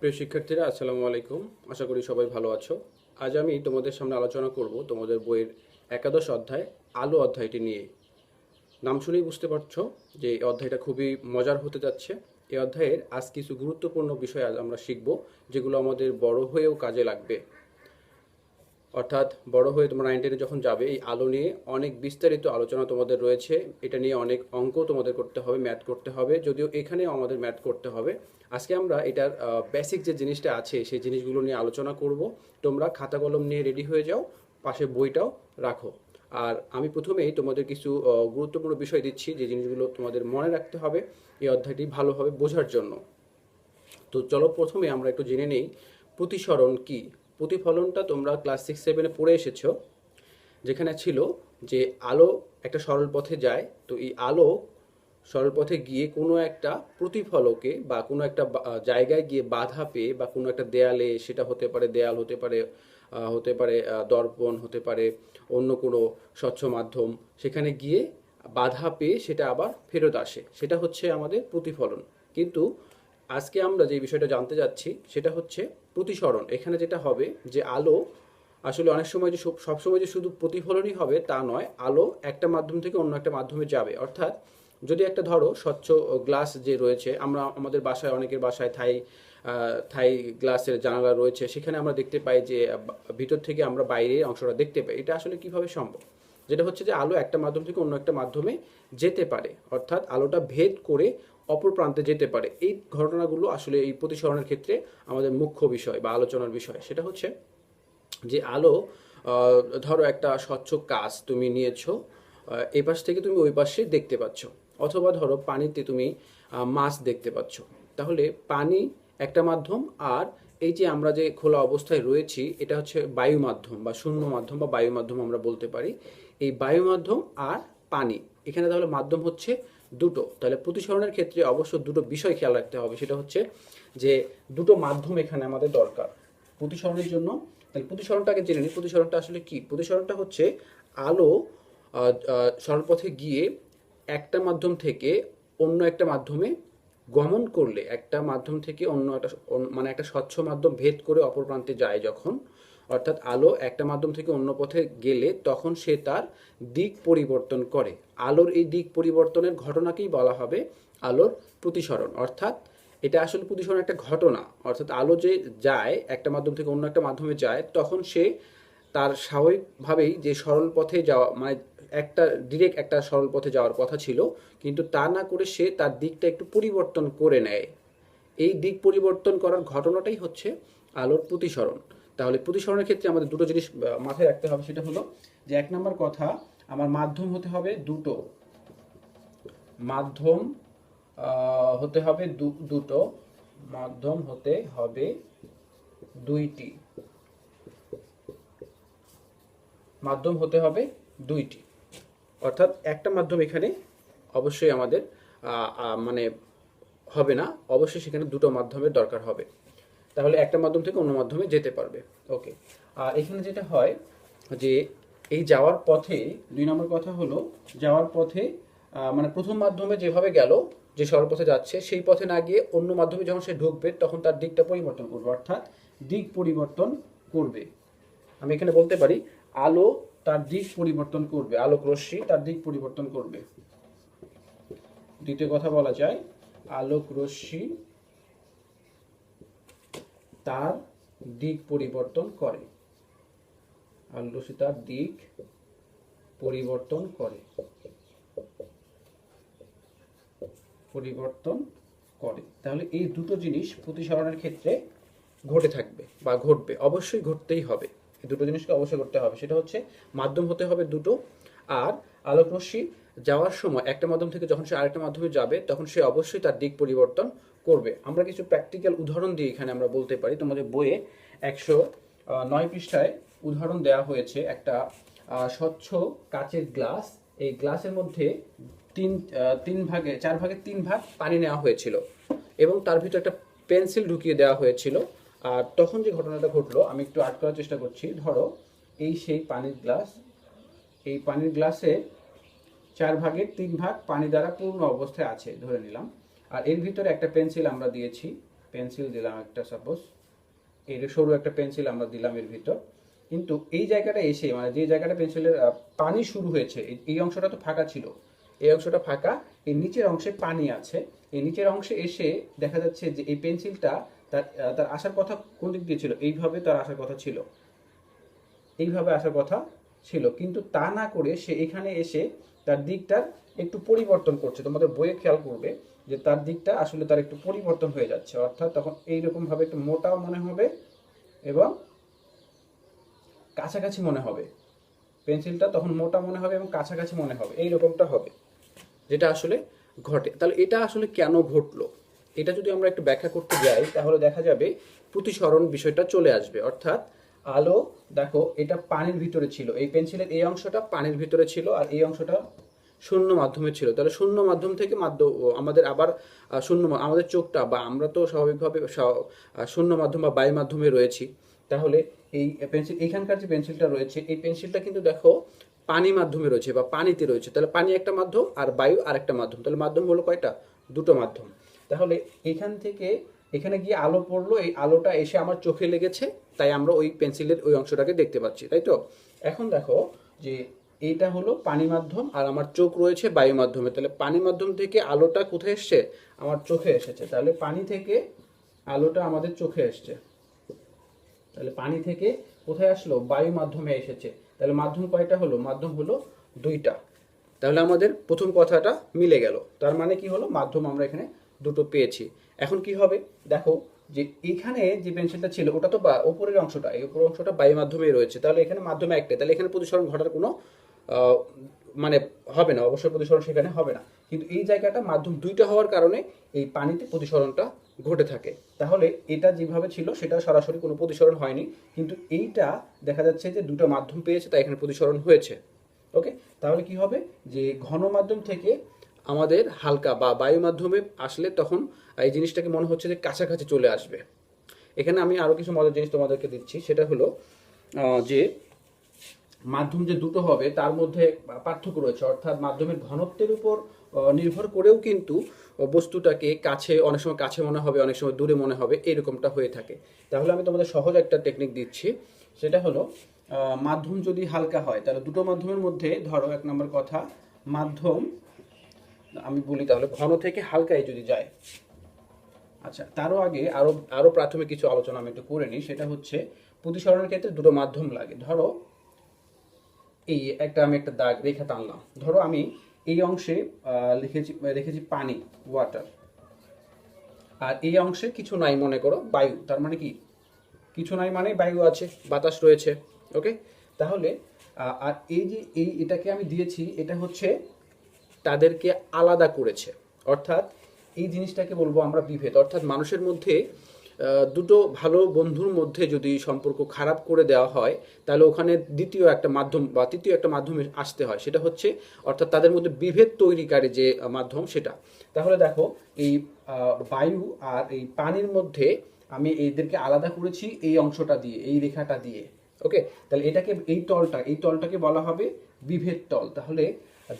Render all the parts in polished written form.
প্রিয় শিক্ষার্থীরা, আসসালামু আলাইকুম। আশা করি সবাই ভালো আছো। আজ আমি তোমাদের সামনে আলোচনা করব তোমাদের বইয়ের একাদশ অধ্যায় আলো অধ্যায়টি নিয়ে। নাম শুনেই বুঝতে পারছো যে এই অধ্যায়টা খুবই মজার হতে যাচ্ছে। এই অধ্যায়ের আজ কিছু গুরুত্বপূর্ণ বিষয় আজ আমরা শিখব, যেগুলো আমাদের বড় হয়েও কাজে লাগবে। অর্থাৎ বড় হয়ে তোমরা 9-10 যখন যাবে, এই আলো নিয়ে অনেক বিস্তারিত আলোচনা তোমাদের রয়েছে। এটা নিয়ে অনেক অঙ্ক তোমাদের করতে হবে, ম্যাথ করতে হবে, যদিও এখানেও আমাদের ম্যাথ করতে হবে। আজকে আমরা এটার বেসিক যে জিনিসটা আছে সেই জিনিসগুলো নিয়ে আলোচনা করব। তোমরা খাতা কলম নিয়ে রেডি হয়ে যাও, পাশে বইটাও রাখো। আর আমি প্রথমেই তোমাদের কিছু গুরুত্বপূর্ণ বিষয় দিচ্ছি, যে জিনিসগুলো তোমাদের মনে রাখতে হবে এই অধ্যায়টি ভালোভাবে বোঝার জন্য। তো চলো প্রথমে আমরা একটু জেনে নেই প্রতিসরণ কি। প্রতিফলনটা তোমরা ক্লাস 6-7-এ পড়ে এসেছো, যেখানে ছিল যে আলো একটা সরল পথে যায়। তো এই আলো সরল পথে গিয়ে কোনো একটা প্রতিফলকে বা কোনো একটা জায়গায় গিয়ে বাধা পেয়ে, বা কোনো একটা দেয়ালে, সেটা হতে পারে দেয়াল, হতে পারে দর্পণ, হতে পারে অন্য কোনো স্বচ্ছ মাধ্যম, সেখানে গিয়ে বাধা পেয়ে সেটা আবার ফেরত আসে, সেটা হচ্ছে আমাদের প্রতিফলন। কিন্তু আজকে আমরা যে বিষয়টা জানতে যাচ্ছি সেটা হচ্ছে প্রতিসরণ। এখানে যেটা হবে যে আলো আসলে অনেক সময় যে সবসময় যে শুধু প্রতিফলনই হবে তা নয়, আলো একটা মাধ্যম থেকে অন্য একটা মাধ্যমে যাবে। অর্থাৎ যদি একটা ধরো স্বচ্ছ গ্লাস যে রয়েছে, আমরা আমাদের বাসায়, অনেকের বাসায় থাই গ্লাসের জানালা রয়েছে, সেখানে আমরা দেখতে পাই যে ভিতর থেকে আমরা বাইরের অংশটা দেখতে পাই। এটা আসলে কিভাবে সম্ভব? যেটা হচ্ছে যে আলো একটা মাধ্যম থেকে অন্য একটা মাধ্যমে যেতে পারে, অর্থাৎ আলোটা ভেদ করে অপর প্রান্তে যেতে পারে। এই ঘটনাগুলো আসলে এই প্রতিসরণের ক্ষেত্রে আমাদের মুখ্য বিষয় বা আলোচনার বিষয়। সেটা হচ্ছে যে আলো, ধরো একটা স্বচ্ছ কাঁচ তুমি নিয়েছো, এই পাশ থেকে তুমি ওই পাশে দেখতে পাচ্ছ, অথবা ধরো পানিতে তুমি মাছ দেখতে পাচ্ছ। তাহলে পানি একটা মাধ্যম, আর এই যে আমরা যে খোলা অবস্থায় রয়েছি, এটা হচ্ছে বায়ু মাধ্যম বা শূন্য মাধ্যম বা বায়ু মাধ্যম আমরা বলতে পারি। এই বায়ু মাধ্যম আর পানি, এখানে তাহলে মাধ্যম হচ্ছে দুটো। তাহলে প্রতিসরণের ক্ষেত্রে অবশ্য দুটো বিষয় খেয়াল রাখতে হবে। সেটা হচ্ছে যে দুটো মাধ্যম এখানে আমাদের দরকার প্রতিসরণের জন্য। তাহলে প্রতিসরণটাকে জেনে নিই। প্রতিসরণটা আসলে কি? প্রতিসরণটা হচ্ছে আলো সরল পথে গিয়ে একটা মাধ্যম থেকে অন্য একটা মাধ্যমে গমন করলে, একটা মাধ্যম থেকে অন্য একটা মানে একটা স্বচ্ছ মাধ্যম ভেদ করে অপর প্রান্তে যায় যখন, অর্থাৎ আলো একটা মাধ্যম থেকে অন্য পথে গেলে তখন সে তার দিক পরিবর্তন করে। আলোর এই দিক পরিবর্তনের ঘটনাকেই বলা হবে আলোর প্রতিসরণ। অর্থাৎ এটা আসলে প্রতিসরণ একটা ঘটনা। অর্থাৎ আলো যে যায় একটা মাধ্যম থেকে অন্য একটা মাধ্যমে যায়, তখন সে তার স্বাভাবিকভাবেই যে সরল পথে যাওয়া, মানে একটা ডিরেক্ট একটা সরল পথে যাওয়ার কথা ছিল, কিন্তু তা না করে সে তার দিকটা একটু পরিবর্তন করে নেয়। এই দিক পরিবর্তন করার ঘটনাটাই হচ্ছে আলোর প্রতিসরণ। তাহলে প্রতিসরণের ক্ষেত্রে আমাদের দুটো জিনিস মাথায় রাখতে হবে। সেটা হলো যে এক নম্বর কথা, আমার মাধ্যম হতে হবে দুটো। মাধ্যম হতে হবে দুটো। মাধ্যম হতে হবে দুইটি। মাধ্যম হতে হবে দুইটি। অর্থাৎ একটা মাধ্যম এখানে অবশ্যই আমাদের মানে হবে না, অবশ্যই সেখানে দুটো মাধ্যমের দরকার হবে। তাহলে একটা মাধ্যম থেকে অন্য মাধ্যমে যেতে পারবে। ওকে। আর এখানে যেটা হয় যে এই যাওয়ার পথে, 2 নম্বর কথা হলো যাওয়ার পথে, মানে প্রথম মাধ্যমে যেভাবে গেল, যে সরল পথে যাচ্ছে সেই পথে না গিয়ে অন্য মাধ্যমে যখন সে ঢুকবে, তখন তার দিকটা পরিবর্তন করবে, অর্থাৎ দিক পরিবর্তন করবে। আমি এখানে বলতে পারি আলো তার দিক পরিবর্তন করবে, আলোক রশ্মি তার দিক পরিবর্তন করবে। দ্বিতীয় কথা বলা যায় আলোক রশ্মি তার দিক পরিবর্তন করে। আলোক রশ্মি তার দিক পরিবর্তন করে। তাহলে এই দুটো জিনিস প্রতিসরণের ক্ষেত্রে ঘটে থাকবে বা ঘটবে, অবশ্যই ঘটতেই হবে। এই দুটো জিনিসকে অবশ্যই করতে হবে। সেটা হচ্ছে মাধ্যম হতে হবে দুটো, আর আলোক রশ্মি যাওয়ার সময় একটা মাধ্যম থেকে যখন সে আরেকটা মাধ্যমে যাবে, তখন সে অবশ্যই তার দিক পরিবর্তন করবে। আমরা কিছু প্র্যাকটিক্যাল উদাহরণ দিয়ে এখানে আমরা বলতে পারি। তোমাদের বইয়ে 109 পৃষ্ঠায় উদাহরণ দেওয়া হয়েছে। একটা স্বচ্ছ কাচের গ্লাস, এই গ্লাসের মধ্যে চার ভাগের 3 ভাগ পানি নেওয়া হয়েছিল, এবং তার ভিতরে একটা পেন্সিল ঢুকিয়ে দেওয়া হয়েছিল। আর তখন যে ঘটনাটা ঘটলো, আমি একটু আর্ট করার চেষ্টা করছি। ধরো এই সেই পানির গ্লাস, এই পানির গ্লাসে 4 ভাগের 3 ভাগ পানি দ্বারা পূর্ণ অবস্থায় আছে ধরে নিলাম, আর এর ভিতরে একটা পেন্সিল আমরা দিয়েছি। পেন্সিল দিলাম একটা, সাপোজ এই সরু একটা পেন্সিল আমরা দিলাম এর ভিতর, কিন্তু এই জায়গাটা এসে মানে যে জায়গাটা পেন্সিলের পানি শুরু হয়েছে, এই অংশটা তো ফাঁকা ছিল, এই অংশটা ফাঁকা, এই নিচের অংশে পানি আছে, এই নিচের অংশে এসে দেখা যাচ্ছে যে এই পেন্সিলটা তার তার আসার কথা কোন দিক দিয়ে ছিল, এইভাবে তার আসার কথা ছিল, এইভাবে আসার কথা ছিল, কিন্তু তা না করে সে এখানে এসে তার দিকটার একটু পরিবর্তন করছে। তোমাদের বইয়ে খেয়াল করবে যে তার দিকটা আসলে তার একটু পরিবর্তন হয়ে যাচ্ছে, অর্থাৎ তখন এইরকম ভাবে একটু মোটাও মনে হবে এবং কাছাকাছি মনে হবে, পেন্সিলটা তখন মোটা মনে হবে এবং কাছাকাছি মনে হবে, এইরকমটা হবে, যেটা আসলে ঘটে। তাহলে এটা আসলে কেন ঘটলো, এটা যদি আমরা একটু ব্যাখ্যা করতে যাই তাহলে দেখা যাবে প্রতিসরণ বিষয়টা চলে আসবে। অর্থাৎ আলো, দেখো এটা পানির ভিতরে ছিল, এই পেন্সিলের এই অংশটা পানির ভিতরে ছিল আর এই অংশটা শূন্য মাধ্যমে ছিল, তাহলে শূন্য মাধ্যম থেকে আমাদের আবার আমাদের চোখটা বা আমরা তো স্বাভাবিকভাবে শূন্য মাধ্যম বা বায়ু মাধ্যমে রয়েছি। তাহলে এই পেন্সিল, এখানকার যে পেন্সিলটা রয়েছে এই পেন্সিলটা কিন্তু দেখো পানি মাধ্যমে রয়েছে বা পানিতে রয়েছে, তাহলে পানি একটা মাধ্যম আর বায়ু আর একটা মাধ্যম, তাহলে মাধ্যম হলো কয়টা, দুটো মাধ্যম। তাহলে এখান থেকে এখানে গিয়ে আলো পড়লো, এই আলোটা এসে আমার চোখে লেগেছে, তাই আমরা ওই পেন্সিলের ওই অংশটাকে দেখতে পাচ্ছি, তাই তো। এখন দেখো যে এইটা হলো পানি মাধ্যম আর আমার চোখ রয়েছে বায়ু মাধ্যমে, তাহলে পানি মাধ্যম থেকে আলোটা কোথায় এসছে, আমার চোখে এসেছে, তাহলে পানি থেকে আলোটা আমাদের চোখে এসছে, তাহলে পানি থেকে কোথায় আসলো, বায়ু মাধ্যমে এসেছে, তাহলে মাধ্যম কয়টা হলো, মাধ্যম হলো দুইটা। তাহলে আমাদের প্রথম কথাটা মিলে গেল, তার মানে কি হলো, মাধ্যম আমরা এখানে দুটো পেয়েছি। এখন কি হবে দেখো, যে এখানে যে পেন্সিলটা ছিল ওটা তো উপরের অংশটা, এই উপরের অংশটা বায়ু মাধ্যমেই রয়েছে, তাহলে এখানে মাধ্যমে একটাই, তাহলে এখানে প্রতিসরণ ঘটার কোনো মানে হবে না, অবশ্যই প্রতিসরণ সেখানে হবে না, কিন্তু এই জায়গাটা মাধ্যম দুইটা হওয়ার কারণে এই পানিতে প্রতিসরণটা ঘটে থাকে। তাহলে এটা যেভাবে ছিল সেটা সরাসরি কোনো প্রতিসরণ হয়নি, কিন্তু এইটা দেখা যাচ্ছে যে দুটো মাধ্যম পেয়েছে তাই এখানে প্রতিসরণ হয়েছে। ওকে, তাহলে কি হবে যে ঘন মাধ্যম থেকে আমাদের হালকা বা বায়ু মাধ্যমে আসলে তখন এই জিনিসটাকে মনে হচ্ছে যে কাছাকাছি চলে আসবে। এখানে আমি আরো কিছু মজার জিনিস তোমাদেরকে দিচ্ছি, সেটা হলো যে মাধ্যম যে দুটো হবে তার মধ্যে পার্থক্য রয়েছে, অর্থাৎ মাধ্যমের ঘনত্বের উপর নির্ভর করেও কিন্তু বস্তুটাকে কাছে, অনেক সময় কাছে মনে হবে, অনেক সময় দূরে মনে হবে, এরকমটা হয়ে থাকে। তাহলে আমি তোমাদের সহজ একটা টেকনিক দিচ্ছি, সেটা হলো মাধ্যম যদি হালকা হয় তাহলে দুটো মাধ্যমের মধ্যে ধরো এক নম্বর কথা, মাধ্যম আমি বলি তাহলে ঘন থেকে হালকায় যদি যায়, আচ্ছা তারও আগে আরো আরো প্রাথমিক কিছু আলোচনা আমি একটু করে নিই, সেটা হচ্ছে প্রতিসরণের ক্ষেত্রে দুটো মাধ্যম লাগে। ধরো এই আমি একটা দাগ রেখা টানলাম, ধরো আমি এই অংশে রেখেছি পানি, ওয়াটার, আর এই অংশে কিছু নাই, মনে করো বায়ু, তার মানে কি কিছু নাই মানে বায়ু আছে, বাতাস রয়েছে। ওকে, তাহলে আর এই যে এটাকে আমি দিয়েছি, এটা হচ্ছে তাদেরকে আলাদা করেছে, অর্থাৎ এই জিনিসটাকে বলবো আমরা বিভেদ। অর্থাৎ মানুষের মধ্যে দুটো ভালো বন্ধুর মধ্যে যদি সম্পর্ক খারাপ করে দেওয়া হয় তাহলে ওখানে দ্বিতীয় একটা মাধ্যম বা তৃতীয় একটা মাধ্যমে আসতে হয়, সেটা হচ্ছে অর্থাৎ তাদের মধ্যে বিভেদ তৈরিকারী যে মাধ্যম সেটা। তাহলে দেখো এই বায়ু আর এই পানির মধ্যে আমি এদেরকে আলাদা করেছি এই অংশটা দিয়ে, এই রেখাটা দিয়ে। ওকে, তাহলে এটাকে এই তলটাকে বলা হবে বিভেদ তল। তাহলে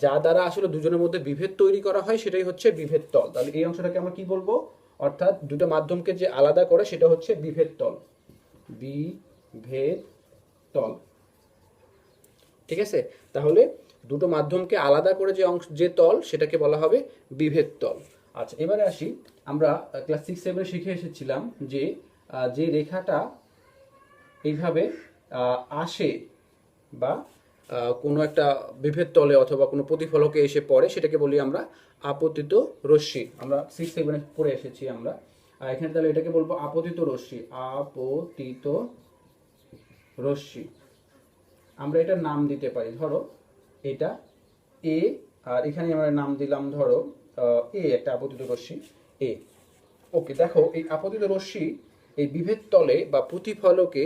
যা দ্বারা আসলে দুজনের মধ্যে বিভেদ তৈরি করা হয় সেটাই হচ্ছে বিভেদ তল। তাহলে এই অংশটাকে আমরা কি বলবো, অর্থাৎ দুটো মাধ্যমকে যে আলাদা করে সেটা হচ্ছে বিভেদ তল, বিভেদ তল। ঠিক আছে, তাহলে দুটো মাধ্যমকে আলাদা করে যে তল সেটাকে বলা হবে বিভেদ তল। আচ্ছা এবারে আসি, আমরা ক্লাস 6-7 শিখে এসেছিলাম যে যে রেখাটা এইভাবে আসে বা কোনো একটা বিভেদ তলে অথবা কোনো প্রতিফলকে এসে পড়ে সেটাকে বলি আমরা আপতিত রশ্মি। আমরা 6-7 পড়ে এসেছি আমরা, এখানে তাহলে এটাকে বলবো আপতিত রশ্মি, আপতিত রশ্মি। আমরা এটার নাম দিতে পারি, ধরো এটা এ, আর এখানে আমরা নাম দিলাম ধরো এ, একটা আপতিত রশ্মি এ। ওকে, দেখো এই আপতিত রশ্মি এই বিভেদ তলে বা প্রতিফলকে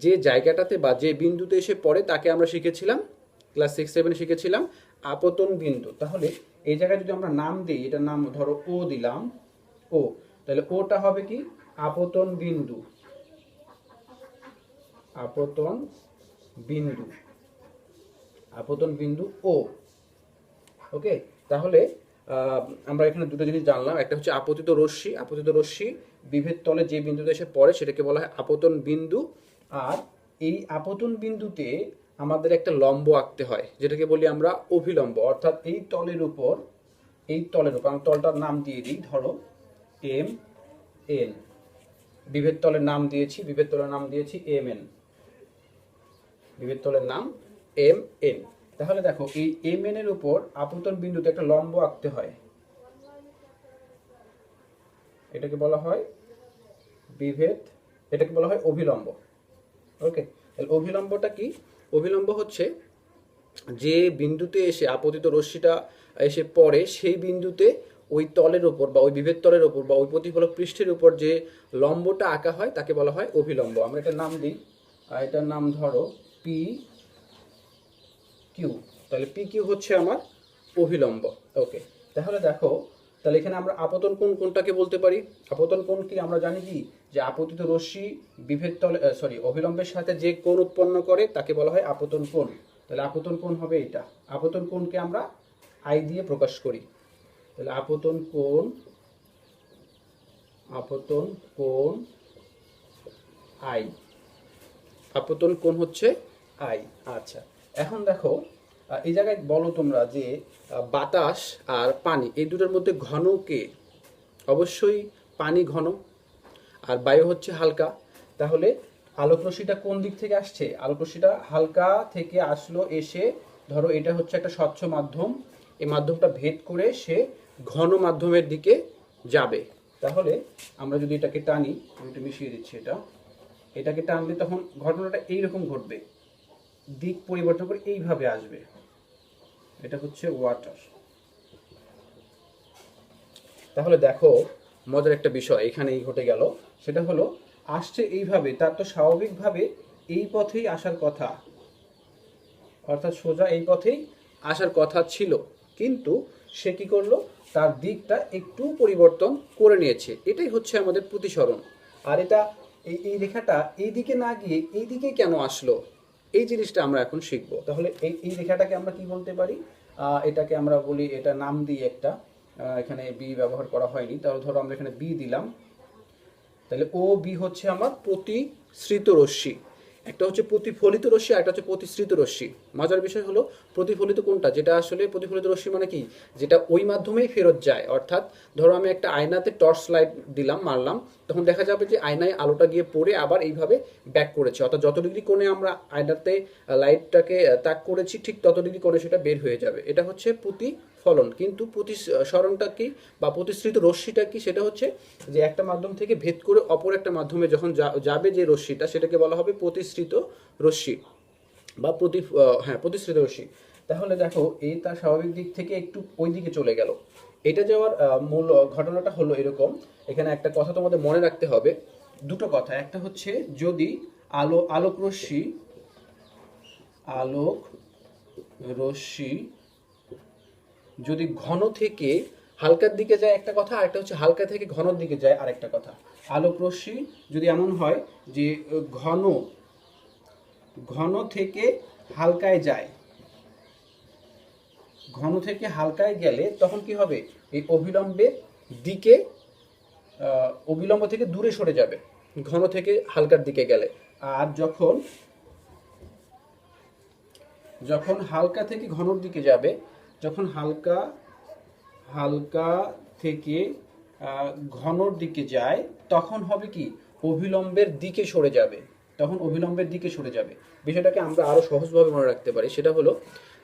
যে জায়গাটাতে বা যে বিন্দুতে এসে পড়ে তাকে আমরা শিখেছিলাম ক্লাস 6-7 শিখেছিলাম আপতন বিন্দু। তাহলে এই জায়গায় যদি আমরা নাম দিই, এটার নাম ধরো ও দিলাম, ও, তাহলে ওটা হবে কি আপতন বিন্দু, আপতন বিন্দু, আপতন বিন্দু ও। ওকে, তাহলে আহ, আমরা এখানে দুটো জিনিস জানলাম, একটা হচ্ছে আপতিত রশ্মি। আপতিত রশ্মি বিভেদ তলে যে বিন্দুতে এসে পড়ে সেটাকে বলা হয় আপতন বিন্দু। আর এই আপতন বিন্দুতে আমাদের একটা লম্ব আঁকতে হয়, যেটাকে বলি আমরা অভিলম্ব। অর্থাৎ এই তলের উপর আমি তলটার নাম দিয়ে দিই, ধরো এম এন। বিভেদ তলের নাম দিয়েছি এম এন। বিভেদ তলের নাম এম এন। তাহলে দেখো এই এম এন এর উপর আপতন বিন্দুতে একটা লম্ব আঁকতে হয়, এটাকে বলা হয় বিভেদ, এটাকে বলা হয় অভিলম্ব। ওকে, তাহলে অভিলম্বটা কি? অভিলম্ব হচ্ছে যে বিন্দুতে এসে আপতিত রশ্মিটা এসে পড়ে সেই বিন্দুতে ওই তলের উপর বা ওই বিভেদ তলের উপর বা ওই প্রতিফলক পৃষ্ঠের উপর যে লম্বটা আঁকা হয় তাকে বলা হয় অভিলম্ব। আমরা এটার নাম দিই, এটার নাম ধরো পি কিউ। তাহলে পি কিউ হচ্ছে আমার অভিলম্ব। ওকে, তাহলে দেখো, তাহলে এখানে আমরা আপতন কোণ কোনটাকে বলতে পারি? আপতন কোণ কি আমরা জানি কি, যে আপতিত রশ্মি বিভেদ তলে অভিলম্বের সাথে যে কোণ উৎপন্ন করে তাকে বলা হয় আপতন কোণ। তাহলে আপতন কোণ হবে এটা। আপতন কোণকে আমরা আই দিয়ে প্রকাশ করি। তাহলে আপতন কোণ আই, আপতন কোণ হচ্ছে আই। আচ্ছা, এখন দেখো এই জায়গায় বলো তোমরা যে বাতাস আর পানি এই দুটোর মধ্যে ঘন কে? অবশ্যই পানি ঘন, আর বায়ু হচ্ছে হালকা। তাহলে আলোক রশ্মিটা কোন দিক থেকে আসছে? আলোক রশ্মিটা হালকা থেকে আসলো, এসে ধরো এটা হচ্ছে একটা স্বচ্ছ মাধ্যম, এই মাধ্যমটা ভেদ করে সে ঘন মাধ্যমের দিকে যাবে। তাহলে আমরা যদি এটাকে টানি, আমি একটু মিশিয়ে দিচ্ছি, এটাকে টানলে তখন ঘটনাটা এইরকম ঘটবে, দিক পরিবর্তন করে এইভাবে আসবে। এটা হচ্ছে ওয়াটার। তাহলে দেখো মজার একটা বিষয় এখানেই ঘটে গেল, সেটা হলো আসছে এইভাবে, তার তো স্বাভাবিকভাবে এই পথেই আসার কথা, অর্থাৎ সোজা এই পথেই আসার কথা ছিল, কিন্তু সে কি করলো, তার দিকটা একটু পরিবর্তন করে নিয়েছে। এটাই হচ্ছে আমাদের প্রতিসরণ। আর এটা এই রেখাটা এই দিকে না গিয়ে এই দিকে কেন আসলো, এই জিনিসটা আমরা এখন শিখবো। তাহলে এই রেখাটাকে আমরা কি বলতে পারি? এটাকে আমরা বলি, এটা নাম দিই একটা, এখানে বি ব্যবহার করা হয়নি, তাহলে ধরো আমরা এখানে বি দিলাম। তাহলে ও বি হচ্ছে আমার প্রতিসৃত রশ্মি। একটা হচ্ছে প্রতিফলিত রশ্মি, আর একটা হচ্ছে প্রতিসৃত রশ্মি। মজার বিষয় হলো প্রতিফলিত কোনটা, যেটা আসলে প্রতিফলিত রশ্মি মানে কি, যেটা ওই মাধ্যমেই ফেরত যায়। অর্থাৎ ধরো আমি একটা আয়নাতে টর্চ লাইট দিলাম, মারলাম, তখন দেখা যাবে যে আয়নায় আলোটা গিয়ে পড়ে আবার এইভাবে ব্যাক করেছে। অর্থাৎ যত ডিগ্রি কোণে আমরা আয়নাতে লাইটটাকে তাক করেছি, ঠিক তত ডিগ্রি কোণে সেটা বের হয়ে যাবে। এটা হচ্ছে প্রতিফলন। কিন্তু প্রতিসরণটা কি বা প্রতিসৃত রশ্মিটা কি? সেটা হচ্ছে যে একটা মাধ্যম থেকে ভেদ করে অপর একটা মাধ্যমে যখন যাবে যে রশ্মিটা, সেটাকে বলা হবে প্রতিসৃত রশ্মি বা প্রতিসৃত রশ্মি। তাহলে দেখো এই তার স্বাভাবিক দিক থেকে একটু ওই দিকে চলে গেল। এটা যাওয়ার মূল ঘটনাটা হলো এরকম। এখানে একটা কথা তোমাদের মনে রাখতে হবে, দুটো কথা। একটা হচ্ছে যদি আলোক রশ্মি যদি ঘন থেকে হালকার দিকে যায় একটা কথা, আর একটা হচ্ছে হালকা থেকে ঘনর দিকে যায় আরেকটা কথা। আলোক রশ্মি যদি এমন হয় যে ঘন থেকে হালকায় যায়, ঘন থেকে হালকায় গেলে তখন কি হবে, এই অভিলম্বের দিকে অবিলম্ব থেকে দূরে সরে যাবে ঘন থেকে হালকার দিকে গেলে। আর যখন হালকা থেকে ঘনর দিকে যাবে, যখন হালকা থেকে ঘনর দিকে যায়, তখন হবে কি, অভিলম্বের দিকে সরে যাবে, তখন অভিলম্বের দিকে সরে যাবে। বিষয়টাকে আমরা আরো সহজভাবে মনে রাখতে পারি। সেটা হলো,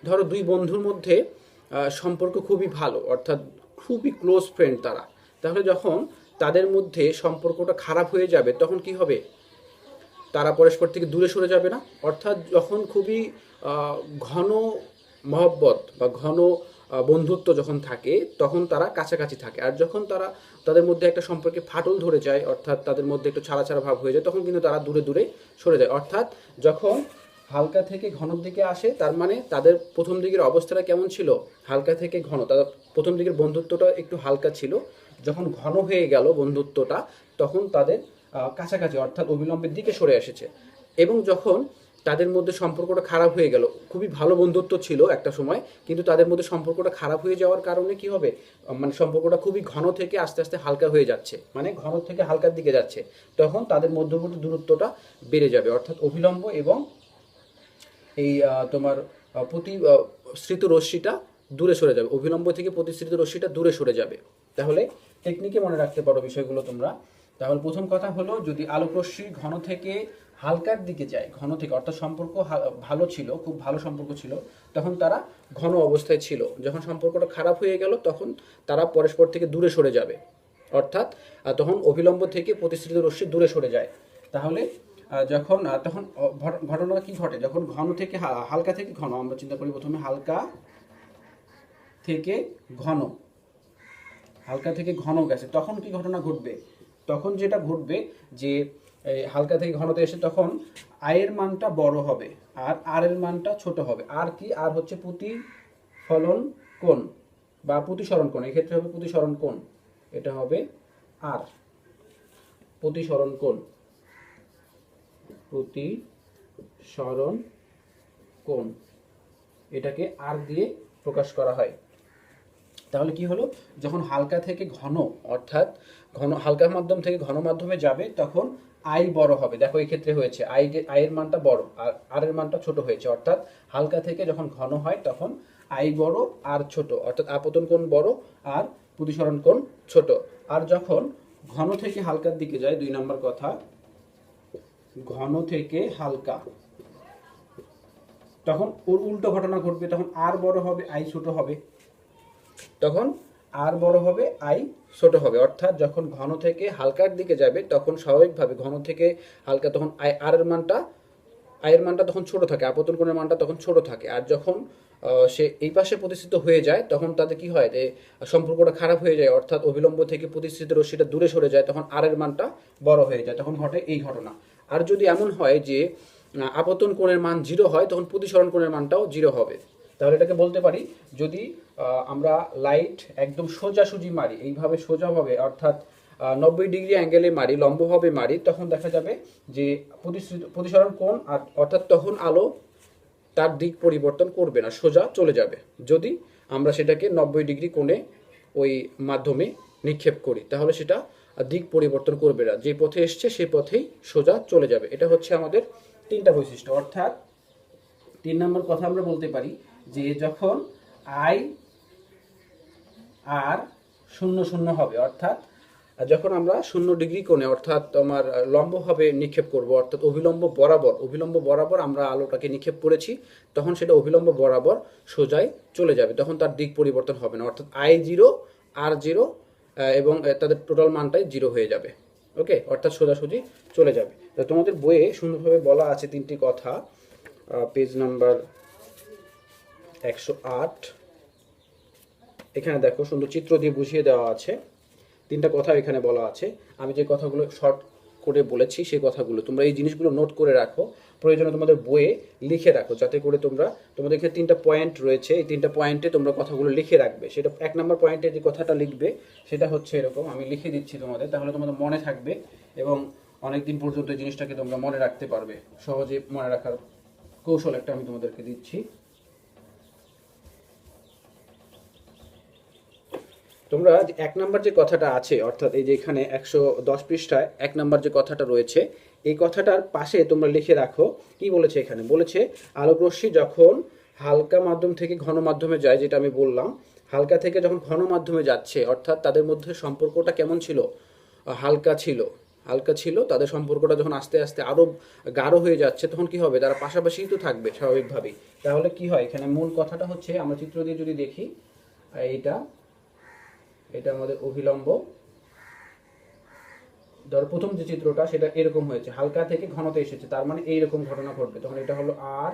ধরো দুই বন্ধুর মধ্যে সম্পর্ক খুবই ভালো, অর্থাৎ খুবই ক্লোজ ফ্রেন্ড তারা। তাহলে যখন তাদের মধ্যে সম্পর্কটা খারাপ হয়ে যাবে তখন কি হবে, তারা পরস্পর থেকে দূরে সরে যাবে না। অর্থাৎ যখন খুবই ঘন মহব্বত বা ঘন বন্ধুত্ব যখন থাকে তখন তারা কাছাকাছি থাকে, আর যখন তাদের মধ্যে একটা সম্পর্কে ফাটল ধরে যায়, অর্থাৎ তাদের মধ্যে একটু ছাড়া ছাড়া ভাব হয়ে যায়, তখন কিন্তু তারা দূরে দূরে সরে যায়। অর্থাৎ যখন হালকা থেকে ঘনর দিকে আসে, তার মানে তাদের প্রথম দিকের অবস্থাটা কেমন ছিল, হালকা থেকে ঘন। তাদের প্রথম দিকের বন্ধুত্বটা একটু হালকা ছিল, যখন ঘন হয়ে গেল বন্ধুত্বটা তখন তাদের কাছাকাছি, অর্থাৎ অবিলম্বের দিকে সরে এসেছে। এবং যখন তাদের মধ্যে সম্পর্কটা খারাপ হয়ে গেল, খুবই ভালো বন্ধুত্ব ছিল একটা সময়, কিন্তু তাদের মধ্যে সম্পর্কটা খারাপ হয়ে যাওয়ার কারণে কি হবে, মানে সম্পর্কটা খুবই ঘন থেকে আস্তে আস্তে হালকা হয়ে যাচ্ছে, মানে ঘন থেকে হালকার দিকে যাচ্ছে, তখন তাদের মধ্যবর্তী দূরত্বটা বেড়ে যাবে, অর্থাৎ অভিলম্ব এবং এই তোমার প্রতিশ্রিত রশ্মিটা দূরে সরে যাবে, অভিলম্ব থেকে প্রতিশ্রিত রশ্মিটা দূরে সরে যাবে। তাহলে টেকনিকে মনে রাখতে পারো বিষয়গুলো তোমরা। তাহলে প্রথম কথা হলো, যদি আলোক রশ্মি ঘন থেকে হালকার দিকে যায়, ঘন থেকে অর্থাৎ সম্পর্ক ভালো ছিল, খুব ভালো সম্পর্ক ছিল, তখন তারা ঘন অবস্থায় ছিল, যখন সম্পর্কটা খারাপ হয়ে গেল তখন তারা পরস্পর থেকে দূরে সরে যাবে, অর্থাৎ তখন অভিলম্ব থেকে প্রতিশ্রিত রশ্মি দূরে সরে যায়। তাহলে যখন তখন ঘটনাটা কি ঘটে, যখন ঘন থেকে হালকা থেকে ঘন, আমরা চিন্তা করি প্রথমে হালকা থেকে ঘন, হালকা থেকে ঘন গেছে, তখন কি ঘটনা ঘটবে, তখন যেটা ঘটবে যে হালকা থেকে ঘনতে এসে তখন আয়ের মানটা বড় হবে আর আর এর মানটা ছোট হবে। আর কি, আর হচ্ছে প্রতিফলন কোণ বা প্রতিসরণ কোণ, এক্ষেত্রে হবে প্রতিসরণ কোণ, এটা হবে আর প্রতিসরণ কোণ, প্রতিসরণ কোণ, এটাকে আর দিয়ে প্রকাশ করা হয়। তাহলে কি হলো, যখন হালকা থেকে ঘন, অর্থাৎ ঘন হালকা মাধ্যম থেকে ঘন মাধ্যমে যাবে তখন আই বড় হবে। দেখো এই ক্ষেত্রে হয়েছে আয়ের মানটা বড় আর আর এর মানটা ছোট হয়েছে, অর্থাৎ হালকা থেকে যখন ঘন হয় তখন আই বড় আর ছোট, অর্থাৎ আপতন কোণ বড় আর প্রতিসরণ কোণ ছোট। আর যখন ঘন থেকে হালকার দিকে যায়, 2 নম্বর কথা, ঘন থেকে হালকা, তখন ওর উল্টো ঘটনা ঘটবে, তখন আর বড় হবে আই ছোট হবে, তখন আর বড় হবে আই ছোট হবে, অর্থাৎ যখন ঘন থেকে হালকার দিকে যাবে তখন স্বাভাবিকভাবে ঘন থেকে হালকা, তখন আয়ের মানটা তখন ছোট থাকে, আপতন কোণের মানটা তখন ছোট থাকে। আর যখন সে এই পাশে প্রতিষ্ঠিত হয়ে যায় তখন তাদের কি হয়, যে সম্পর্কটা খারাপ হয়ে যায়, অর্থাৎ অবিলম্ব থেকে প্রতিষ্ঠিত রশ্মিটা দূরে সরে যায়, তখন আর এর মানটা বড় হয়ে যায়, তখন ঘটে এই ঘটনা। আর যদি এমন হয় যে আপতন কোণের মান 0 হয়, তখন প্রতিসরণ কোণের মানটাও 0 হবে। তাহলে এটাকে বলতে পারি, যদি আমরা লাইট একদম সোজাসুজি মারি, এইভাবে সোজাভাবে, অর্থাৎ 90 ডিগ্রি অ্যাঙ্গেলে মারি, লম্বভাবে মারি, তখন দেখা যাবে যে প্রতিসরণ কোণ, অর্থাৎ তখন আলো তার দিক পরিবর্তন করবে না, সোজা চলে যাবে। যদি আমরা সেটাকে 90 ডিগ্রি কোণে ওই মাধ্যমে নিক্ষেপ করি, তাহলে সেটা দিক পরিবর্তন করবে না, যে পথে এসছে সেই পথেই সোজা চলে যাবে। এটা হচ্ছে আমাদের 3টা বৈশিষ্ট্য। অর্থাৎ 3 নম্বর কথা আমরা বলতে পারি যে যখন আই আর 0 হবে, অর্থাৎ যখন আমরা 0 ডিগ্রি কোণে, অর্থাৎ তোমার লম্বভাবে নিক্ষেপ করব, অর্থাৎ অভিলম্ব বরাবর আমরা আলোটাকে নিক্ষেপ করেছি, তখন সেটা অভিলম্ব বরাবর সোজাই চলে যাবে, তখন তার দিক পরিবর্তন হবে না, অর্থাৎ I0 R0 এবং তাদের টোটাল মানটাই 0 হয়ে যাবে। ওকে, অর্থাৎ সোজাসুজি চলে যাবে। তো তোমাদের বইয়ে সুন্দরভাবে বলা আছে 3টি কথা, পেজ নাম্বার 108, এখানে দেখো সুন্দর চিত্র দিয়ে বুঝিয়ে দেওয়া আছে, 3টা কথা এখানে বলা আছে। আমি যে কথাগুলো শর্ট করে বলেছি সেই কথাগুলো তোমরা এই জিনিসগুলো নোট করে রাখো, প্রয়োজনে তোমাদের বইয়ে লিখে রাখো, যাতে করে তোমাদের এখানে 3টা পয়েন্ট রয়েছে, এই 3টা পয়েন্টে তোমরা কথাগুলো লিখে রাখবে। সেটা 1 নম্বর পয়েন্টে যে কথাটা লিখবে সেটা হচ্ছে এরকম, আমি লিখে দিচ্ছি তোমাদের, তাহলে তোমাদের মনে থাকবে এবং অনেকদিন পর্যন্ত এই জিনিসটাকে তোমরা মনে রাখতে পারবে, সহজে মনে রাখার কৌশল একটা আমি তোমাদেরকে দিচ্ছি। তোমরা 1 নম্বর যে কথাটা আছে, অর্থাৎ এই যে এখানে 110 পৃষ্ঠায় 1 নম্বর যে কথাটা রয়েছে, এই কথাটার পাশে তোমরা লিখে রাখো কি বলেছে। এখানে বলেছে আলোক রশ্মি যখন হালকা মাধ্যম থেকে ঘন মাধ্যমে যায়, যেটা আমি বললাম, হালকা থেকে যখন ঘন মাধ্যমে যাচ্ছে, অর্থাৎ তাদের মধ্যে সম্পর্কটা কেমন ছিল, হালকা ছিল, তাদের সম্পর্কটা যখন আস্তে আস্তে আরো গাঢ় হয়ে যাচ্ছে, তখন কি হবে, তারা পাশাপাশিই তো থাকবে স্বাভাবিকভাবেই। তাহলে কি হয়, এখানে মূল কথাটা হচ্ছে, আমরা চিত্র দিয়ে যদি দেখি, এটা আমাদের অভিলম্ব, ধরো প্রথম যে চিত্রটা সেটা এরকম হয়েছে, হালকা থেকে ঘনতে এসেছে, তার মানে এইরকম ঘটনা ঘটবে, তখন এটা হলো আর,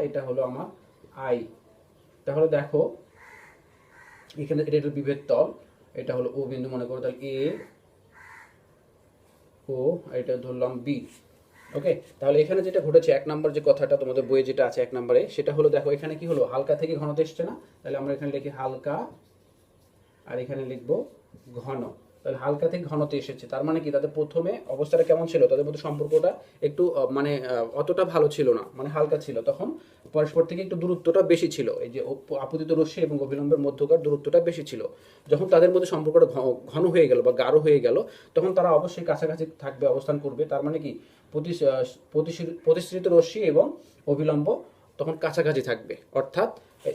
এটা হলো আমার আই। তাহলে দেখো এখানে এটা হলো বিভেদ তল, এটা হলো ও বিন্দু মনে করো, তাহলে এ ও, এটা ধরলাম বি। ওকে, তাহলে এখানে যেটা ঘটেছে 1 নম্বর যে কথাটা তোমাদের বইয়ে যেটা আছে 1 নম্বরে, সেটা হলো, দেখো এখানে কি হলো, হালকা থেকে ঘনতে এসছে না, তাহলে আমরা এখানে লিখি হালকা আর এখানে লিখবো ঘন। তাহলে হালকা থেকে ঘনতে এসেছে, তার মানে কি তাদের প্রথমে অবস্থাটা কেমন ছিল, তাদের মধ্যে সম্পর্কটা একটু অতটা ভালো ছিল না, মানে হালকা ছিল, তখন পরস্পর থেকে একটু দূরত্বটা বেশি ছিল, এই যে আপতিত রশ্মি এবং অভিলম্বের মধ্যকার দূরত্বটা বেশি ছিল। যখন তাদের মধ্যে সম্পর্কটা ঘন হয়ে গেল বা গাঢ় হয়ে গেল, তখন তারা অবশ্যই কাছাকাছি থাকবে, অবস্থান করবে। তার মানে কি প্রতিসৃত রশ্মি এবং অভিলম্ব তখন কাছাকাছি থাকবে, অর্থাৎ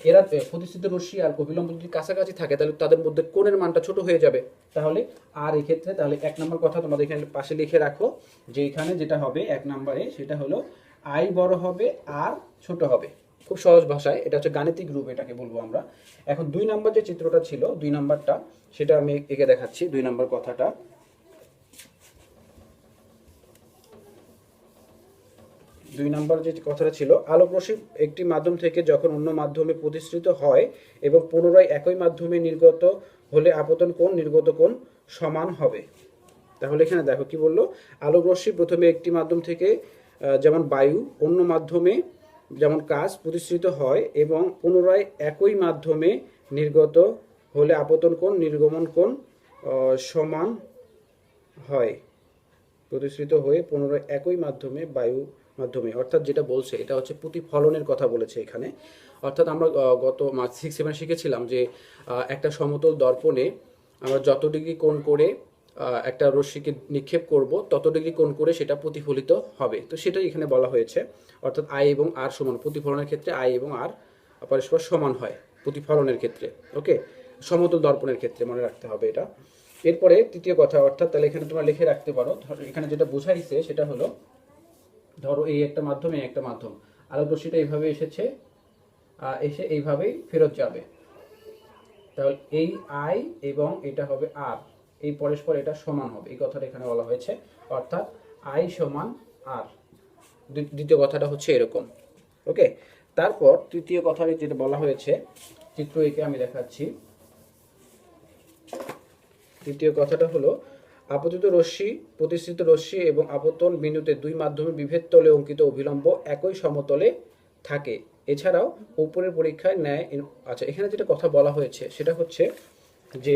এরা প্রতিসৃত রশ্মি আর অভিলম্ব যদি কাছাকাছি থাকে তাহলে তাদের মধ্যে কোণের মানটা ছোট হয়ে যাবে। তাহলে আর এই ক্ষেত্রে তাহলে 1 নম্বর কথা তোমাদের এখানে পাশে লিখে রাখো যে এখানে যেটা হবে 1 নম্বরে সেটা হলো আই বড় হবে আর ছোট হবে। খুব সহজ ভাষায় এটা হচ্ছে গাণিতিক রূপ, এটাকে বলবো আমরা। এখন 2 নম্বর যে চিত্রটা ছিল, 2 নম্বরটা সেটা আমি এঁকে দেখাচ্ছি। 2 নম্বর কথাটা, 2 নম্বর যে কথাটা ছিল, আলোক রশ্মি একটি মাধ্যম থেকে যখন অন্য মাধ্যমে প্রতিসৃত হয় এবং পুনরায় একই মাধ্যমে নির্গত হলে আপতন কোণ নির্গত কোণ সমান হবে। তাহলে এখানে দেখো কি বললো, আলোক রশ্মি প্রথমে একটি মাধ্যম থেকে যেমন বায়ু অন্য মাধ্যমে যেমন কাচ প্রতিসৃত হয় এবং পুনরায় একই মাধ্যমে নির্গত হলে আপতন কোণ নির্গমন কোণ সমান হয়। প্রতিসৃত হয়ে পুনরায় একই মাধ্যমে বায়ু মাধ্যমে, অর্থাৎ যেটা বলছে এটা হচ্ছে প্রতিফলনের কথা বলেছে এখানে। অর্থাৎ আমরা গত 6-7 শিখেছিলাম যে একটা সমতল দর্পণে আমরা যত ডিগ্রি কোণ করে একটা রশ্মিকে নিক্ষেপ করব তত ডিগ্রি কোণ করে সেটা প্রতিফলিত হবে। তো সেটাই এখানে বলা হয়েছে, অর্থাৎ আই এবং আর সমান। প্রতিফলনের ক্ষেত্রে আই এবং আর পরস্পর সমান হয় প্রতিফলনের ক্ষেত্রে। ওকে, সমতল দর্পণের ক্ষেত্রে মনে রাখতে হবে এটা। এরপরে তৃতীয় কথা, অর্থাৎ তাহলে এখানে তোমরা লিখে রাখতে পারো, এখানে যেটা বোঝাইছে সেটা হলো, ধরো এই একটা মাধ্যম, এই একটা মাধ্যম, আলোক রশ্মিটা এইভাবে এসেছে, এসে এইভাবেই ফেরত যাবে। তাহলে এই আই এবং এটা হবে আর, এই পরস্পর এটা সমান হবে, এই কথাটা এখানে বলা হয়েছে, অর্থাৎ আই সমান আর। দ্বিতীয় কথাটা হচ্ছে এরকম। ওকে, তারপর তৃতীয় কথা যেটা বলা হয়েছে, চিত্র এঁকে আমি দেখাচ্ছি। তৃতীয় কথাটা হলো, আপতিত রশ্মি প্রতিসৃত রশ্মি এবং আপতন বিন্দুতে দুই মাধ্যমে বিভেদ তলে অঙ্কিত অভিলম্ব একই সমতলে থাকে। এছাড়াও উপরের পরীক্ষায় ন্যায়। আচ্ছা, এখানে যেটা কথা বলা হয়েছে সেটা হচ্ছে যে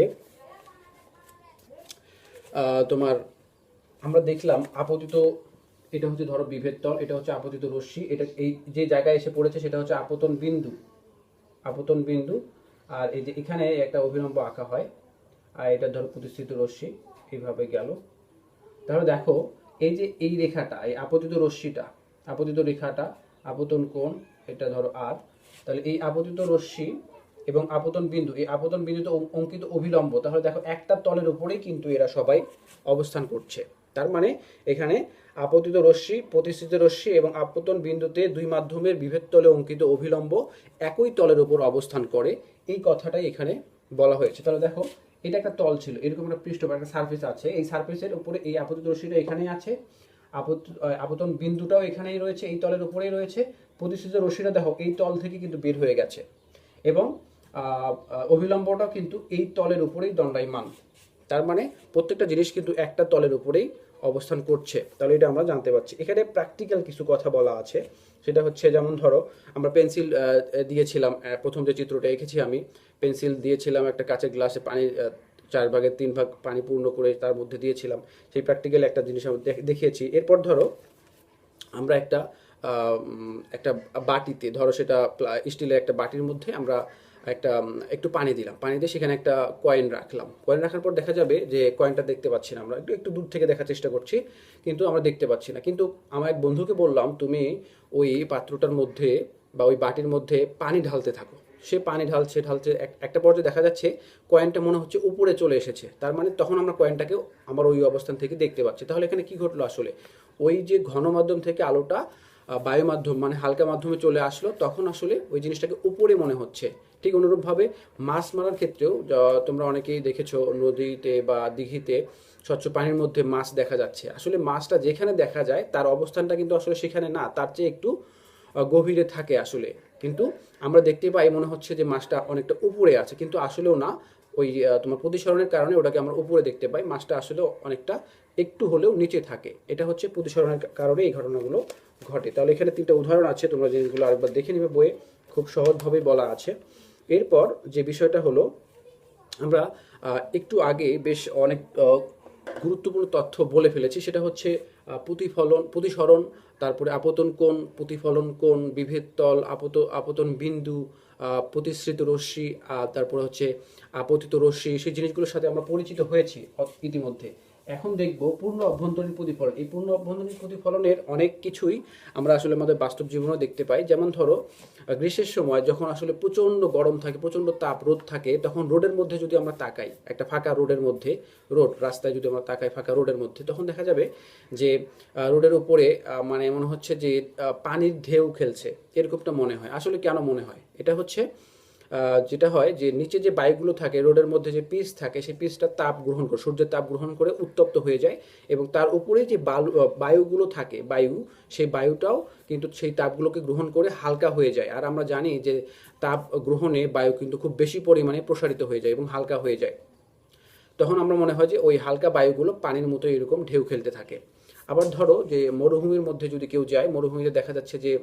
তোমার আমরা দেখলাম আপতিত, এটা হচ্ছে ধরো বিভেদ তল, এটা হচ্ছে আপতিত রশ্মি, এটা এই যে জায়গায় এসে পড়েছে সেটা হচ্ছে আপতন বিন্দু, আপতন বিন্দু। আর এই যে এখানে একটা অভিলম্ব আঁকা হয়, আর এটা ধরো প্রতিষ্ঠিত রশ্মি এইভাবে গেল। তাহলে দেখো এই যে এই রেখাটা, এই আপতিত রশ্মিটা, আপতিত রেখাটা আপতন কোণ, এটা ধরো আর, তাহলে এই আপতিত রশ্মি এবং আপতন বিন্দু, এই আপতন বিন্দুতে অঙ্কিত অভিলম্ব, তাহলে দেখো একটা তলের উপরেই কিন্তু এরা সবাই অবস্থান করছে। তার মানে এখানে আপতিত রশ্মি প্রতিষ্ঠিত রশ্মি এবং আপতন বিন্দুতে দুই মাধ্যমের বিভেদ তলে অঙ্কিত অভিলম্ব একই তলের উপর অবস্থান করে, এই কথাটাই এখানে বলা হয়েছে। তাহলে দেখো এটা একটা তল ছিল, এরকম একটা পৃষ্ঠ বা একটা সারফেস আছে, এই সারফেসের উপরে এই আপতিত রশ্মিটা এখানেই আছে, আপতন বিন্দুটাও এখানেই রয়েছে, এই তলের উপরেই রয়েছে, প্রতিষ্ঠিত রশ্মিটা দেখো এই তল থেকে কিন্তু বের হয়ে গেছে, এবং অভিলম্বটাও কিন্তু এই তলের উপরেই দণ্ডায়মান। তার মানে প্রত্যেকটা জিনিস কিন্তু একটা তলের উপরেই অবস্থান করছে। তাহলে এটা আমরা জানতে পারছি। এখানে প্র্যাকটিক্যাল কিছু কথা বলা আছে, সেটা হচ্ছে যেমন ধরো আমরা পেন্সিল দিয়েছিলাম, প্রথম যে চিত্রটা এঁকেছি আমি, পেন্সিল দিয়েছিলাম একটা কাঁচের গ্লাসে পানি 4/3 পানি পূর্ণ করে তার মধ্যে দিয়েছিলাম, সেই প্র্যাকটিক্যাল একটা জিনিস আমরা দেখিয়েছি। এরপর ধরো আমরা একটা একটা বাটিতে, ধরো সেটা স্টিলের একটা বাটির মধ্যে আমরা একটু পানি দিলাম, পানি দিয়ে সেখানে একটা কয়েন রাখলাম। কয়েন রাখার পর দেখা যাবে যে কয়েনটা দেখতে পাচ্ছি না, আমরা একটু একটু দূর থেকে দেখার চেষ্টা করছি কিন্তু আমরা দেখতে পাচ্ছি না। কিন্তু আমার এক বন্ধুকে বললাম তুমি ওই পাত্রটার মধ্যে বা ওই বাটির মধ্যে পানি ঢালতে থাকো। সে পানি ঢালছে ঢালছে, একটা পর্যায়ে দেখা যাচ্ছে কয়েনটা মনে হচ্ছে উপরে চলে এসেছে। তার মানে তখন আমরা কয়েনটাকে আমার ওই অবস্থান থেকে দেখতে পাচ্ছি। তাহলে এখানে কি ঘটলো, আসলে ওই যে ঘন মাধ্যম থেকে আলোটা বায়ু মাধ্যম মানে হালকা মাধ্যমে চলে আসলো, তখন আসলে ওই জিনিসটাকে উপরে মনে হচ্ছে। ঠিক অনুরূপভাবে মাছ মারার ক্ষেত্রেও তোমরা অনেকেই দেখেছো নদীতে বা দিঘিতে স্বচ্ছ পানির মধ্যে মাছ দেখা যাচ্ছে, আসলে মাছটা যেখানে দেখা যায় তার অবস্থানটা কিন্তু আসলে সেখানে না, তার চেয়ে একটু গভীরে থাকে আসলে। কিন্তু আমরা দেখতে পাই মনে হচ্ছে যে মাছটা অনেকটা উপরে আছে, কিন্তু আসলেও না। ওই তোমার প্রতিসরণের কারণে ওটাকে আমরা উপরে দেখতে পাই, মাছটা আসলে অনেকটা একটু হলেও নিচে থাকে। এটা হচ্ছে প্রতিসরণের কারণে এই ঘটনাগুলো ঘটে। তাহলে এখানে 3টা উদাহরণ আছে, তোমরা জিনিসগুলো আরেকবার দেখে নিবে, বইয়ে খুব সহজভাবেই বলা আছে। এরপর যে বিষয়টা হলো, আমরা একটু আগে বেশ অনেক গুরুত্বপূর্ণ তথ্য বলে ফেলেছি, সেটা হচ্ছে প্রতিসরণ, তারপরে আপতন কোণ, প্রতিফলন কোণ, বিভেদ তল, আপতন বিন্দু, প্রতিসৃত রশ্মি, তারপরে হচ্ছে আপতিত রশ্মি, সেই জিনিসগুলোর সাথে আমরা পরিচিত হয়েছি ইতিমধ্যে। এখন দেখব পূর্ণ অভ্যন্তরীণ প্রতিফলন। এই পূর্ণ অভ্যন্তরীণ প্রতিফলনের অনেক কিছুই আমরা আসলে আমাদের বাস্তব জীবনেও দেখতে পাই। যেমন ধরো গ্রীষ্মের সময় যখন আসলে প্রচণ্ড গরম থাকে, প্রচণ্ড তাপ, রোদ থাকে, তখন রোডের মধ্যে যদি আমরা তাকাই, একটা ফাঁকা রোডের মধ্যে, রাস্তায় যদি আমরা তাকাই ফাঁকা রোডের মধ্যে, তখন দেখা যাবে যে রোডের উপরে মানে মনে হচ্ছে যে পানির ঢেউ খেলছে, এরকমটা মনে হয়। আসলে কেন মনে হয়? এটা হচ্ছে যেটা হয় যে নিচে যে বায়ুগুলো থাকে, রোডের মধ্যে যে পিচ থাকে, সেই পিচটা তাপ গ্রহণ করে, সূর্যের তাপ গ্রহণ করে উত্তপ্ত হয়ে যায়, এবং তার উপরে যে বায়ুগুলো থাকে, সেই বায়ুটাও কিন্তু সেই তাপগুলোকে গ্রহণ করে হালকা হয়ে যায়। আর আমরা জানি যে তাপ গ্রহণে বায়ু কিন্তু খুব বেশি পরিমাণে প্রসারিত হয়ে যায় এবং হালকা হয়ে যায়। তখন আমরা মনে হয় যে ওই হালকা বায়ুগুলো পানির মতো এরকম ঢেউ খেলতে থাকে। আবার ধরো যে মরুভূমির মধ্যে যদি কেউ যায়, মরুভূমিতে দেখা যাচ্ছে যে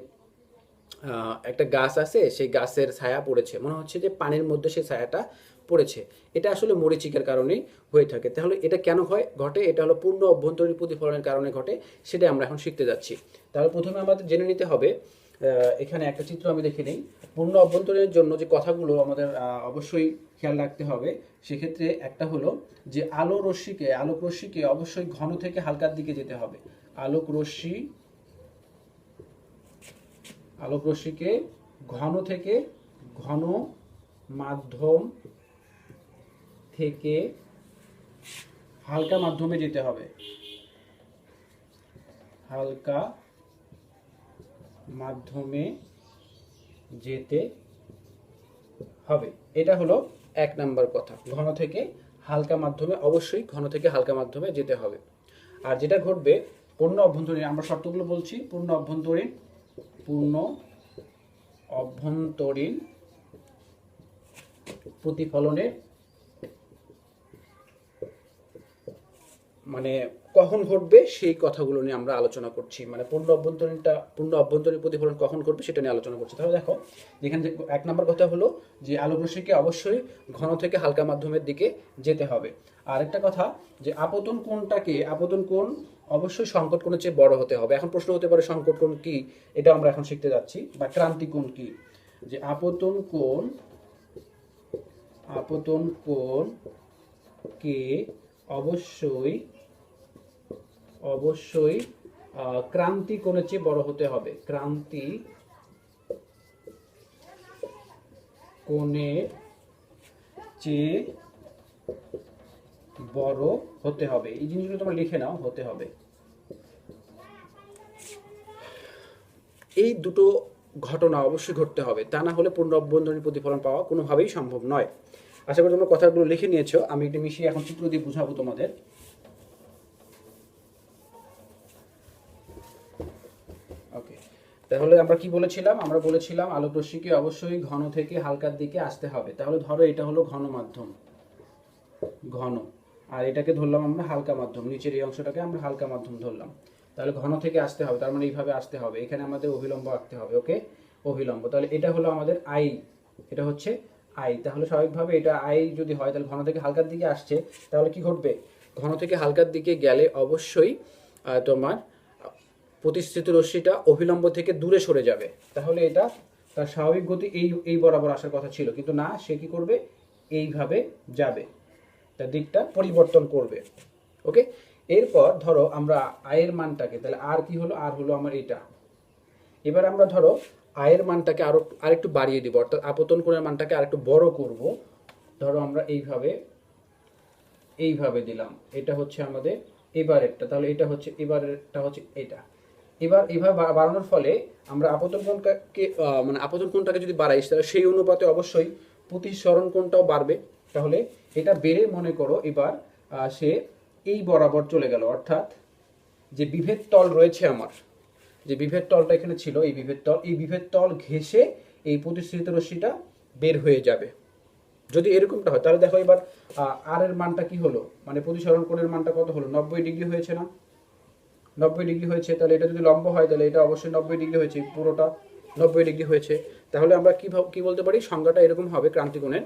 একটা গাছ আছে, সেই গাছের ছায়া পড়েছে, মনে হচ্ছে যে পানির মধ্যে সেই ছায়াটা পড়েছে। এটা আসলে মরিচিকার কারণেই হয়ে থাকে। তাহলে এটা কেন ঘটে? এটা হলো পূর্ণ অভ্যন্তরীণ প্রতিফলনের কারণে ঘটে। সেটা আমরা এখন শিখতে যাচ্ছি। তাহলে প্রথমে আমাদের জেনে নিতে হবে, এখানে একটা চিত্র আমি দেখে নিই। পূর্ণ অভ্যন্তরীণের জন্য যে কথাগুলো আমাদের অবশ্যই খেয়াল রাখতে হবে, সেক্ষেত্রে একটা হলো যে আলোক রশ্মিকে অবশ্যই ঘন থেকে হালকার দিকে যেতে হবে। আলোক রশ্মিকে ঘন থেকে ঘন মাধ্যম থেকে হালকা মাধ্যমে যেতে হবে। হালকা মাধ্যমে যেতে হবে, এটা হলো এক নাম্বার কথা। ঘন থেকে হালকা মাধ্যমে, অবশ্যই ঘন থেকে হালকা মাধ্যমে যেতে হবে। আর যেটা ঘটবে পূর্ণ অভ্যন্তরীণ, আমরা শর্তগুলো বলছি। পূর্ণ অভ্যন্তরীণ প্রতিফলনের মানে কখন ঘটবে সেই কথাগুলো নিয়ে আমরা আলোচনা করছি। মানে পূর্ণ অভ্যন্তরীণ প্রতিফলন কখন ঘটবে সেটা নিয়ে আলোচনা করছি। তাহলে দেখো, যেখানে এক নম্বর কথা হলো যে আলোক রশ্মিকে অবশ্যই ঘন থেকে হালকা মাধ্যমের দিকে যেতে হবে। আর একটা কথা যে আপতন কোণ অবশ্যই সংকট কোণের চেয়ে বড় হতে হবে। এখন প্রশ্ন হতে পারে সংকট কোণ কি, এটা আমরা এখন শিখতে যাচ্ছি। বা ক্রান্তি কোণ কি? যে আপতন কোণ কে অবশ্যই ক্রান্তি কোণের চেয়ে বড় হতে হবে। ক্রান্তি কোণের চেয়ে বড় হতে হবে। এই জিনিসগুলো তোমরা লিখে নাও, হতে হবে। এই দুটো ঘটনা অবশ্যই ঘটতে হবে, তা না হলে পূর্ণ অভ্যন্তরীণ প্রতিফলন পাওয়া কোনোভাবেই সম্ভব নয়। আশা করি তোমরা কথাগুলো লিখে নিয়েছো। আমি একটু মিশিয়ে এখন চিত্র দিয়ে বুঝাবো তোমাদের। ওকে, তাহলে আমরা কি বলেছিলাম? আমরা বলেছিলাম আলোক রশ্মিকে অবশ্যই ঘন থেকে হালকার দিকে আসতে হবে। তাহলে ধরো এটা হলো ঘন মাধ্যম, আর এটাকে ধরলাম আমরা হালকা মাধ্যম, নিচের এই অংশটাকে আমরা হালকা মাধ্যম ধরলাম। তাহলে ঘন থেকে আসতে হবে, তার মানে এইভাবে আসতে হবে। এখানে আমাদের অভিলম্ব আঁকতে হবে। ওকে, অভিলম্ব। তাহলে এটা হলো আমাদের আই, এটা হচ্ছে আই। তাহলে স্বাভাবিকভাবে এটা আই যদি হয়, তাহলে ঘন থেকে হালকার দিকে আসছে, তাহলে কি ঘটবে? ঘন থেকে হালকার দিকে গেলে অবশ্যই তোমার প্রতিষ্ঠিত রশ্মিটা অভিলম্ব থেকে দূরে সরে যাবে। তাহলে এটা তার স্বাভাবিক গতি এই বরাবর আসার কথা ছিল, কিন্তু না, সে কি করবে? এইভাবে যাবে, তার দিকটা পরিবর্তন করবে। ওকে, এরপর ধরো আমরা আয়ের মানটাকে, তাহলে আর কি হলো? আর হলো আমার এটা। এবার আমরা ধরো আয়ের মানটাকে আরেকটু বাড়িয়ে দিব, অর্থাৎ আপতন কোণের মানটাকে আরেকটু বড় করব। ধরো আমরা এইভাবে দিলাম। এটা হচ্ছে আমাদের এবারেরটা, তাহলে এটা হচ্ছে এবারেরটা, হচ্ছে এটা। এবার এইভাবে বাড়ানোর ফলে আমরা আপতন কোণটাকে যদি বাড়াই, তাহলে সেই অনুপাতে অবশ্যই প্রতিসরণ কোণটাও বাড়বে। তাহলে এটা বেড়ে মনে করো এবার সে এই বরাবর চলে গেল, অর্থাৎ যে বিভেদ তল রয়েছে আমার, যে বিভেদ তলটা এখানে ছিল, এই বিভেদ তল ঘেঁষে এই প্রতিসৃত রশ্মিটা বের হয়ে যাবে। যদি এরকমটা হয়, তাহলে দেখো এবার আর এর মানটা কি হলো? মানে প্রতিসরণ কোণের মানটা কত হলো? 90 ডিগ্রি হয়েছে না? 90 ডিগ্রি হয়েছে। তাহলে এটা যদি লম্ব হয়, তাহলে এটা অবশ্যই 90 ডিগ্রি হয়েছে, পুরোটা 90 ডিগ্রি হয়েছে। তাহলে আমরা কি বলতে পারি? সংজ্ঞাটা এরকম হবে ক্রান্তিকোণের,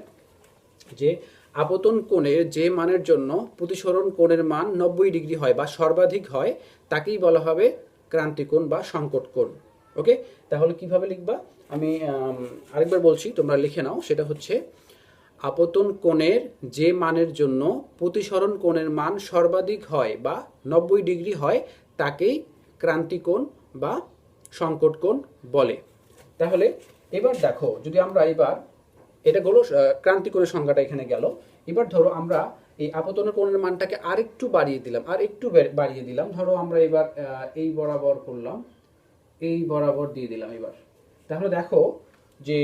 যে আপতন কোণের যে মানের জন্য প্রতিসরণ কোণের মান 90 ডিগ্রি হয় বা সর্বাধিক হয় তাকেই বলা হবে ক্রান্তিকোণ বা সংকট কোণ। ওকে, তাহলে কিভাবে লিখবা আমি আরেকবার বলছি, তোমরা লিখে নাও। সেটা হচ্ছে আপতন কোণের যে মানের জন্য প্রতিসরণ কোণের মান সর্বাধিক হয় বা 90 ডিগ্রি হয় তাকেই ক্রান্তিকোণ বা সংকট কোণ বলে। তাহলে এবার দেখো, যদি আমরা এবার এটা হলো ক্রান্তিকোণের সংজ্ঞাটা এখানে গেল। এবার ধরো আমরা এই আপতন কোণের মানটাকে আরেকটু বাড়িয়ে দিলাম, আর একটু বাড়িয়ে দিলাম। ধরো আমরা এবার এই বরাবর করলাম, এই বরাবর দিয়ে দিলাম এবার। তাহলে দেখো যে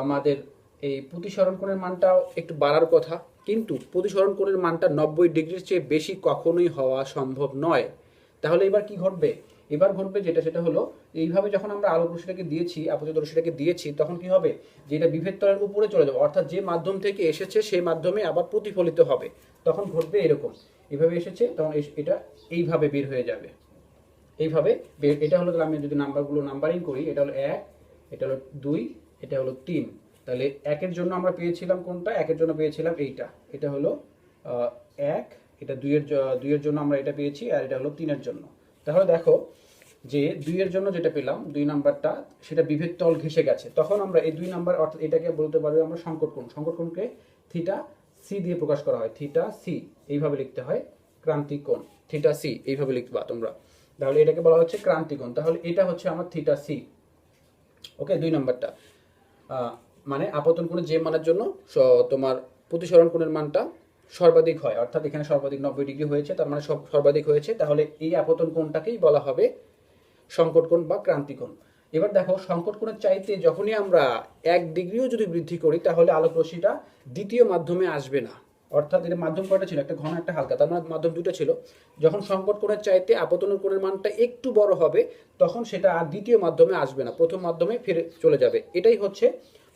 আমাদের এই প্রতিসরণ কোণের মানটাও একটু বাড়ার কথা, কিন্তু প্রতিসরণ কোণের মানটা 90 ডিগ্রির চেয়ে বেশি কখনোই হওয়া সম্ভব নয়। তাহলে এবার কি ঘটবে? এবার ঘটবে যেটা, সেটা হলো এইভাবে যখন আমরা আলোক রশ্মিটাকে দিয়েছি, আপতিত রশ্মিটাকে দিয়েছি, তখন কি হবে? যে এটা বিভেদ তলের উপরে চলে যাবে, অর্থাৎ যে মাধ্যম থেকে এসেছে সেই মাধ্যমে আবার প্রতিফলিত হবে। তখন ঘটবে এরকম, এভাবে এসেছে তখন এটা এইভাবে বের হয়ে যাবে, এইভাবে এটা হলো, আমি যদি নাম্বারগুলো নাম্বারিং করি, এটা হলো 1, এটা হলো 2, এটা হলো 3। তাহলে 1-এর জন্য আমরা পেয়েছিলাম কোনটা? 1-এর জন্য পেয়েছিলাম এইটা, এটা হলো 1, এটা 2-এর জন্য আমরা এটা পেয়েছি, আর এটা হলো 3-এর জন্য। তাহলে দেখো যে 2-এর জন্য যেটা পেলাম, 2 নাম্বারটা, সেটা বিভেদ তল ঘেঁষে গেছে। তখন আমরা এই 2 নাম্বার, অর্থাৎ এটাকে বলতে পারবো আমরা সংকট কোণ। সংকট কোণকে থিটা সি দিয়ে প্রকাশ করা হয়, থিটা সি এইভাবে লিখতে হয়, ক্রান্তিক কোণ থিটা সি এইভাবে লিখবা তোমরা। তাহলে এটাকে বলা হচ্ছে ক্রান্তিকোণ। তাহলে এটা হচ্ছে আমার থিটা সি। ওকে, 2 নাম্বারটা মানে আপতন কোণের যে মানের জন্য তোমার প্রতিসরণ কোণের মানটা সর্বাধিক হয়, অর্থাৎ এখানে সর্বাধিক 90 ডিগ্রি হয়েছে, তার মানে সর্বাধিক হয়েছে। তাহলে এই আপতন কোণটাকেই বলা হবে সংকট কোণ বা ক্রান্তিকোণ। এবার দেখো, সংকট কোণের চাইতে যখনই আমরা 1 ডিগ্রিও যদি বৃদ্ধি করি, তাহলে আলোক রশ্মিটা দ্বিতীয় মাধ্যমে আসবে না। অর্থাৎ এটা মাধ্যম কয়টা ছিল? একটা ঘন, একটা হালকা, তার মানে মাধ্যম 2টা ছিল। যখন সংকট কোণের চাইতে আপতনের কোণের মানটা একটু বড় হবে, তখন সেটা আর দ্বিতীয় মাধ্যমে আসবে না, প্রথম মাধ্যমে ফিরে চলে যাবে। এটাই হচ্ছে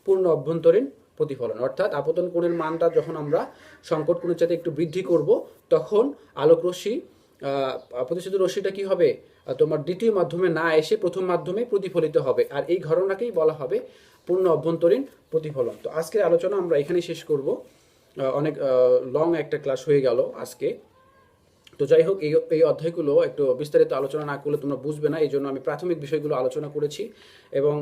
পূর্ণ অভ্যন্তরীণ প্রতিফলন। অর্থাৎ আপতন কোণের মানটা যখন আমরা সংকট কোণের চাইতে একটু বৃদ্ধি করব, তখন আলোক রশ্মি প্রতিসিত রশ্মিটা কি হবে? তোমার দ্বিতীয় মাধ্যমে না এসে প্রথম মাধ্যমে প্রতিফলিত হবে, আর এই ঘটনাকেই বলা হবে পূর্ণ অভ্যন্তরীণ প্রতিফলন। তো আজকের আলোচনা আমরা এখানেই শেষ করব। অনেক লং একটা ক্লাস হয়ে গেল আজকে। তো যাই হোক, এই অধ্যায়গুলো একটু বিস্তারিত আলোচনা না করলে তোমরা বুঝবে না, এই জন্য আমি প্রাথমিক বিষয়গুলো আলোচনা করেছি এবং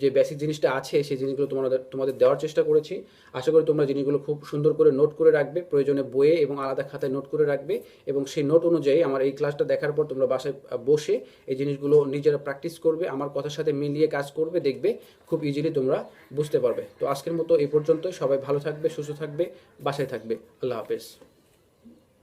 যে বেসিক জিনিসটা আছে সেই জিনিসগুলো তোমাদের দেওয়ার চেষ্টা করেছি। আশা করি তোমরা জিনিসগুলো খুব সুন্দর করে নোট করে রাখবে, প্রয়োজনে বইয়ে এবং আলাদা খাতায় নোট করে রাখবে, এবং সেই নোট অনুযায়ী আমার এই ক্লাসটা দেখার পর তোমরা বাসায় বসে এই জিনিসগুলো নিজেরা প্র্যাকটিস করবে, আমার কথার সাথে মিলিয়ে কাজ করবে, দেখবে খুব ইজিলি তোমরা বুঝতে পারবে। তো আজকের মতো এই পর্যন্তই। সবাই ভালো থাকবে, সুস্থ থাকবে, বাসায় থাকবে। আল্লাহ হাফেজ।